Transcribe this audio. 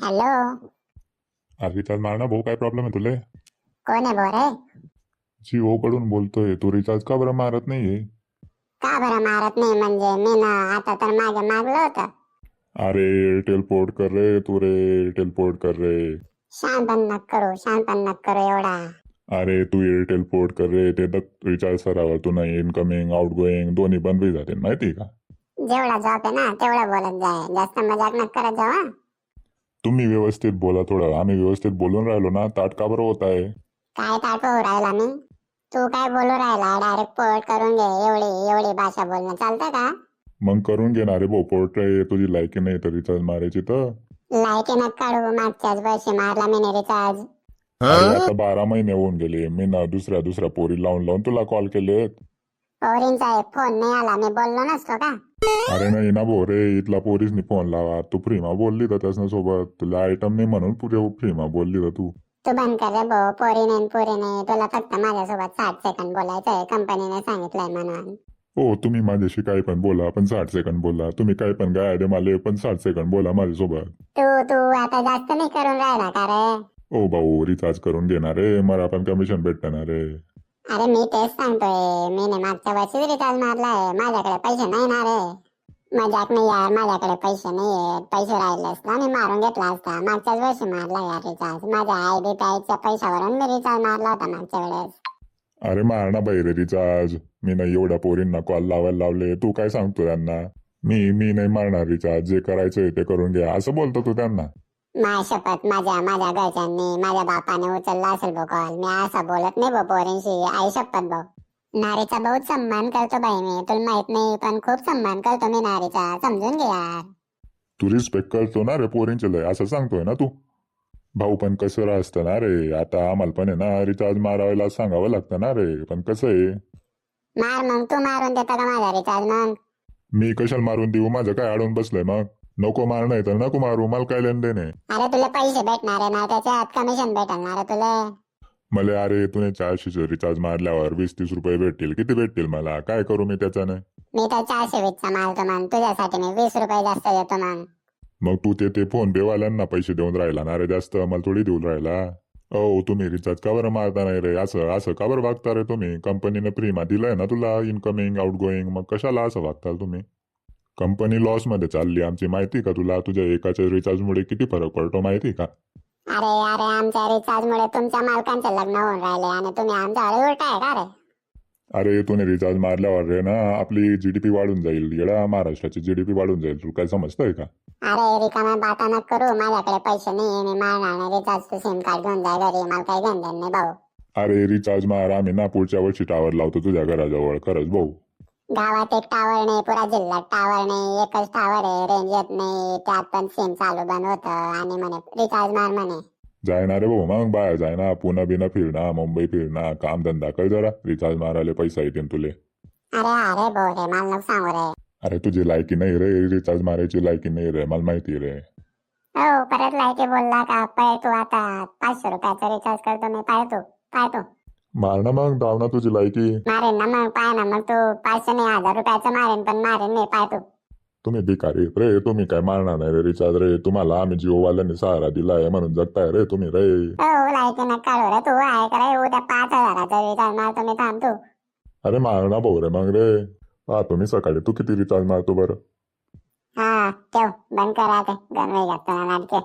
Hello. Recharge मार ना भाऊ, काय प्रॉब्लेम आहे तुले? कोण आहे बोरे? जिओ कडून बोलतोय. तू रिचार्ज का बरं मारत नाहीये? का बरं मारत नाही म्हणजे मी ना आता तर मागे मागलं होतं. अरे एअरटेल पोर्ट कर रे तू, रे एअरटेल पोर्ट कर रे. शानपण नक करू एवढा. अरे तू एअरटेल पोर्ट कर रे, ते तर रिचार्ज सरावर तू नाही इनकमिंग आउटगोईंग दोन्ही बंद होई जाते, माहिती का? जेवढा जॉब आहे ना तेवढा बोलत जाय, जास्त मजाक नक करत जाऊ हं. तुम्ही व्यवस्थित बोला थोडं. आम्ही व्यवस्थित बोलून राहिलो ना, ताट का बरं होत आहे? काय ताटू राहिला मी? तू काय बोलू राहिला? डायरेक्ट पोर्ट करून घे. एवढी एवढी भाषा बोलणं चालतं का? मग करून घेणार रे भाऊ पोर्ट. रे तुझी लायकी नाही तर रिचार्ज मारायची तर. लायकी नक काढू. मागच्याच वर्षी मारला मी रिचार्ज. अरे आता 12 महिने होऊन गेले. मी ना दुसऱ्या पोरी लावून लावून तुला कॉल केलेत. पोरींचा एक फोन नाही आला, मी बोललो नसतो का? अरे नाही ना भाऊ रे, इथला पोरीसनी फोन लावा. तू फ्रीमा बोलली तर त्याच्या सोबत. तुला आयटम नाही म्हणून पुरे फ्रीमा बोलली तर तू. तू बंद कर रे भाऊ. पोरी नाही. तुला फक्त माझ्यासोबत 60 सेकंद बोलायचंय, कंपनीने सांगितलंय म्हणून. हो तुम्ही माझ्याशी काही पण बोला, पण 60 सेकंद बोला. तुम्ही काही पण काय दे मला, पण 60 सेकंद बोला माझ्यासोबत. तू तू आता जास्त नाही करून राहिला का रे? ओ भाऊ रिचार्ज करून घेणार रे, मला पण कमिशन भेटणार रे. अरे मी तेच सांगतोय, मी ने मागच्या वर्षी रिचार्ज मारलाय. माझ्याकडे पैसे नाही ना रे. मजाक नाही यार, माझ्याकडे पैसे नाहीये. पैसे राहिले असता मी मारून घेतला असता. मागच्याच वर्षी मारला यार रिचार्ज. माझ्या आयडी पॅकच्या पैशावरून मी रिचार्ज मारला होता मागच्या वेळेस. अरे मार ना बाई रे रिचार्ज. मी नाही एवढ्या पोरींना कॉल लावायला लावले, तू काय सांगतो त्यांना? मी नाही मारणार रिचार्ज. जे करायचंय ते करून घ्या असं बोलतो तू त्यांना? माझ्या शपथ, माझ्या घरच्यांनी, माझ्या बापाने उचलला असेल भाऊ कॉल. मी असं बोलत नाही भाऊ पोरींशी. आई शपथ भाऊ. नारीचा बहुत सन्मान करतो बाई मी. तुला माहित नाही पण खूप सन्मान करतो मी नारीचा. समजून घे यार. तू रिस्पेक्ट करतो ना रे पोरींचे लय, असं सांगतोय ना तू? भाऊ पण कसं असतं ना रे, आता आम्हाला पण आहे ना रिचार्ज मारायला सांगावं लागतं ना रे. पण कसं आहे, मार मग. तू मारून देता का माझा रिचार्ज मग? मी कशाला मारून देऊ? माझं काय अडवून बसलंय मग? नको मार नाही तर नको मारू, मला काय लेन देणे. अरे तुला पैसे भेटणार आहे ना, त्याच्यात कमिशन भेटणार आहे तुला. मला अरे तुने 400 रिचार्ज मारल्यावर 20-30 रुपये भेटतील. किती भेटतील मला? काय करू मी त्याच्याने? मी तर 420चा मारतो मग. तुझ्यासाठी मी 20 रुपये जास्त देतो मग. मग तू ते फोन पे वाल्यांना पैसे देऊन राहिला ना रे जास्त, मला थोडी देऊन राहिला. ओ तुम्ही रिचार्ज का बरं मारता नाही रे? असं असं का बरं वागता रे तुम्ही? कंपनीने प्रीमा दिलंय ना तुला इनकमिंग आउटगोईंग, मग कशाला असं वागताल तुम्ही? कंपनी लॉस मध्ये चालली आमची, माहिती का तुला? तुझ्या एकाच्या रिचार्जमुळे किती फरक पडतो माहिती का? अरे अरे आमच्या रिचार्जमुळे तुमच्या मालकांचे लग्न होऊन राहिले आणि तुम्ही आमच्यावर उलट आहे का रे? अरे तूने रिचार्ज मारल्यावर रे ना आपली जीडीपी वाढून जाईल. येडा, महाराष्ट्राची जीडीपी वाढून जाईल. तू काय समजतंय का? अरे रिकामा बाता न करू. माझ्याकडे पैसे नाही, मी मारणार नाही रिचार्जचं. सिम कार्ड घेऊन जाय घरी. मला काही घेऊन देण नाही भाऊ. अरे रिचार्ज मार, आम्ही ना पुढच्या वर्षी टावर लावतो तुझ्या घराजवळ. खरंच भाऊ. गावात एक टावर नाही, पुरा जिल्ह्यात टावर नाही. एकच टावर आहे, रेंज येत नाही. त्यात पण सिम चालू बंद होतं आणि म्हणे रिचार्ज मार म्हणे. जाय ना रे भाऊ, मग बाहेर जाय ना, पुणे बिना फिरणा, मुंबई फिरणा, काम धंदा कर जरा. रिचार्ज मारायला पैसा येतील तुले. अरे अरे भाऊ रे, मला नको सांगू रे. अरे तुझी लायकी नाही रे, रिचार्ज मारायची लायकी नाही रे, मला माहिती रे. हो परत लायकी बोलला का? पाय तू आता 500 रुपयाचा रिचार्ज करतो मी. पाय तू मार ना मग, दाव ना तुझी लायकी. मारेन ना मग. पाय ना मग. तू 500 नाही 1000 रुपयाचं मारेन, पण मारेन मी. पाय तू. तुम्ही भिकारी रे, तुम्ही काय मारणार नाही रे रिचार्ज रे. तुम्हाला आम्ही जिओवाल्यांनी सहारा दिलाय म्हणून जगताय रे तुम्ही रे. हो लायकी नका काढू रे. तू आहे का रे? उद्या 5000चा रिचार्ज मारतो मी. थांब तू. अरे मार ना भाऊ रे मग रे. तुम्ही सकाळी तू किती रिचार्ज मारतो बरं? हा ठेव. बंद करा ते. गणवेश घालतो ना नाटके.